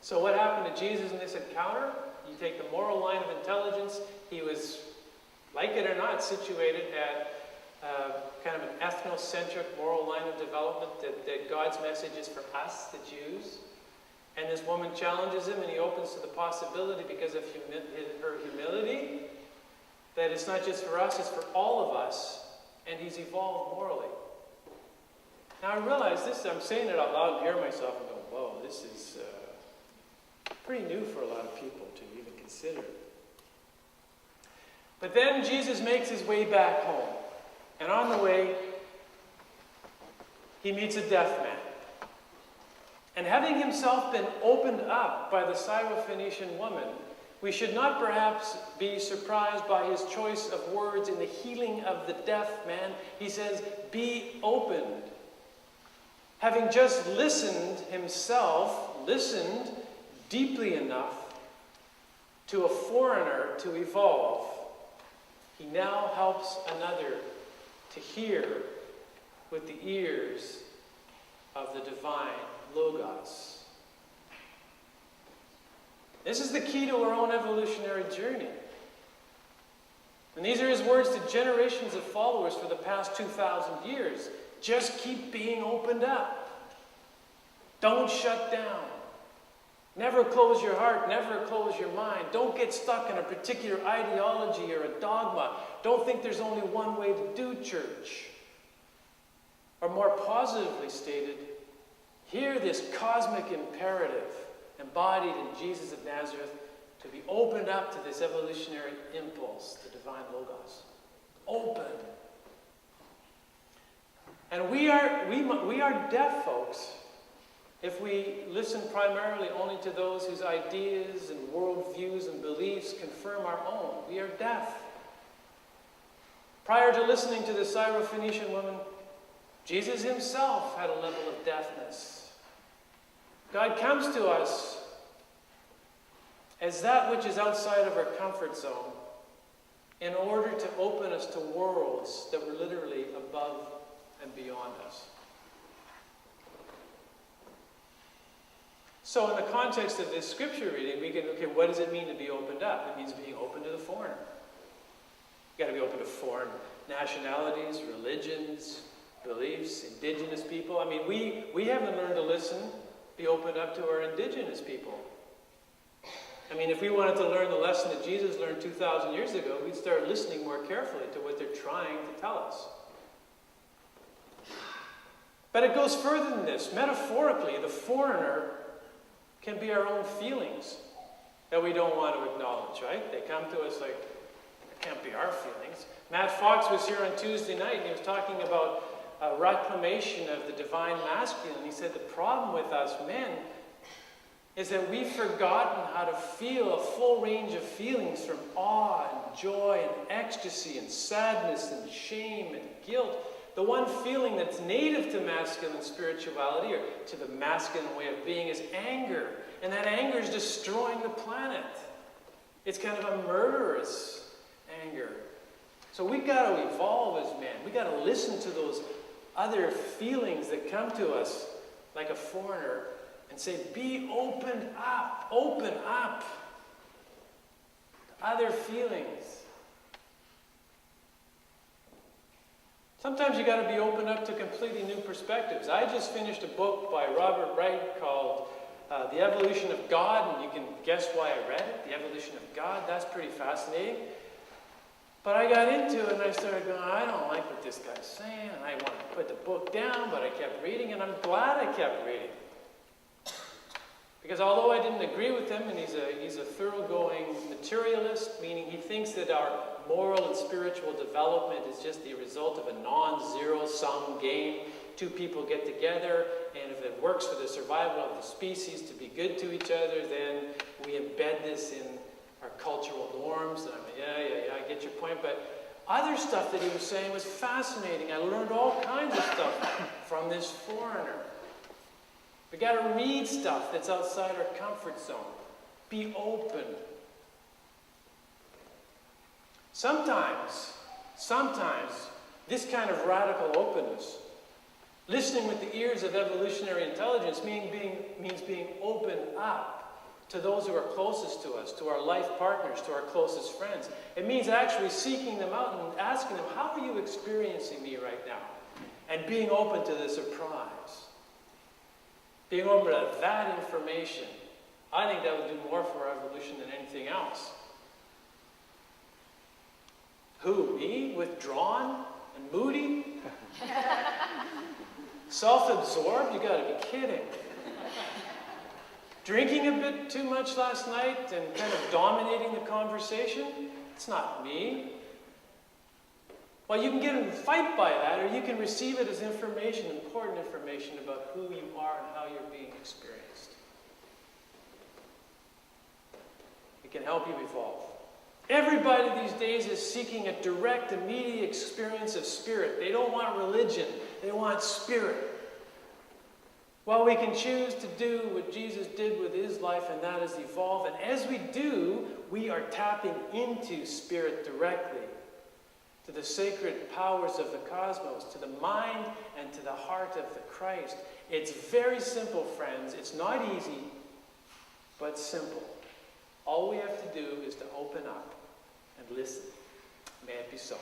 So what happened to Jesus in this encounter? You take the moral line of intelligence. He was, like it or not, situated at kind of an ethnocentric moral line of development, that God's message is for us, the Jews. And this woman challenges him, and he opens to the possibility, because of her humility, that it's not just for us, it's for all of us. And he's evolved morally. Now I realize this, I'm saying it out loud and hear myself and go, whoa, this is pretty new for a lot of people to even consider. But then Jesus makes his way back home. And on the way, he meets a deaf man. And having himself been opened up by the Syrophoenician woman, we should not perhaps be surprised by his choice of words in the healing of the deaf man. He says, be opened. Having just listened deeply enough to a foreigner to evolve, he now helps another to hear with the ears of the divine Logos. This is the key to our own evolutionary journey. And these are his words to generations of followers for the past 2,000 years. Just keep being opened up. Don't shut down. Never close your heart. Never close your mind. Don't get stuck in a particular ideology or a dogma. Don't think there's only one way to do church. Or more positively stated, hear this cosmic imperative embodied in Jesus of Nazareth to be opened up to this evolutionary impulse, the divine Logos. Open. And we are deaf, folks, if we listen primarily only to those whose ideas and worldviews and beliefs confirm our own. We are deaf. Prior to listening to the Syrophoenician woman, Jesus himself had a level of deafness. God comes to us as that which is outside of our comfort zone in order to open us to worlds that were literally above and beyond us. So in the context of this scripture reading, we can, okay, what does it mean to be opened up? It means being open to the foreigner. You've got to be open to foreign nationalities, religions, beliefs, indigenous people. I mean, we haven't learned to listen, be opened up to our indigenous people. I mean, if we wanted to learn the lesson that Jesus learned 2,000 years ago, we'd start listening more carefully to what they're trying to tell us. But it goes further than this. Metaphorically, the foreigner can be our own feelings that we don't want to acknowledge, right? They come to us like, it can't be our feelings. Matt Fox was here on Tuesday night, and he was talking about a reclamation of the divine masculine. He said the problem with us men is that we've forgotten how to feel a full range of feelings, from awe and joy and ecstasy and sadness and shame and guilt. The one feeling that's native to masculine spirituality, or to the masculine way of being, is anger. And that anger is destroying the planet. It's kind of a murderous anger. So we've got to evolve as men. We've got to listen to those other feelings that come to us like a foreigner and say, be opened up, open up to other feelings. Sometimes you got to be opened up to completely new perspectives. I just finished a book by Robert Wright called The Evolution of God, and you can guess why I read it, The Evolution of God. That's pretty fascinating. But I got into it and I started going, I don't like what this guy's saying, and I wanted to put the book down, but I kept reading, and I'm glad I kept reading. Because although I didn't agree with him, and he's a thoroughgoing materialist, meaning he thinks that our moral and spiritual development is just the result of a non-zero-sum game. Two people get together, and if it works for the survival of the species to be good to each other, then we embed this in our cultural norms. And I'm like, yeah, I get your point. But other stuff that he was saying was fascinating. I learned all kinds of stuff from this foreigner. We got to read stuff that's outside our comfort zone. Be open. Sometimes, this kind of radical openness, listening with the ears of evolutionary intelligence, means being opened up to those who are closest to us, to our life partners, to our closest friends. It means actually seeking them out and asking them, how are you experiencing me right now? And being open to the surprise. Being open to that information. I think that would do more for our evolution than anything else. Who? Me? Withdrawn and moody? Self-absorbed? You gotta be kidding. Drinking a bit too much last night and kind of dominating the conversation? It's not me. Well, you can get in a fight by that, or you can receive it as information, important information about who you are and how you're being experienced. It can help you evolve. Everybody these days is seeking a direct, immediate experience of spirit. They don't want religion. They want spirit. Well, we can choose to do what Jesus did with his life, and that is evolve. And as we do, we are tapping into spirit directly, to the sacred powers of the cosmos, to the mind and to the heart of the Christ. It's very simple, friends. It's not easy, but simple. All we have to do is to open up and listen. May it be so.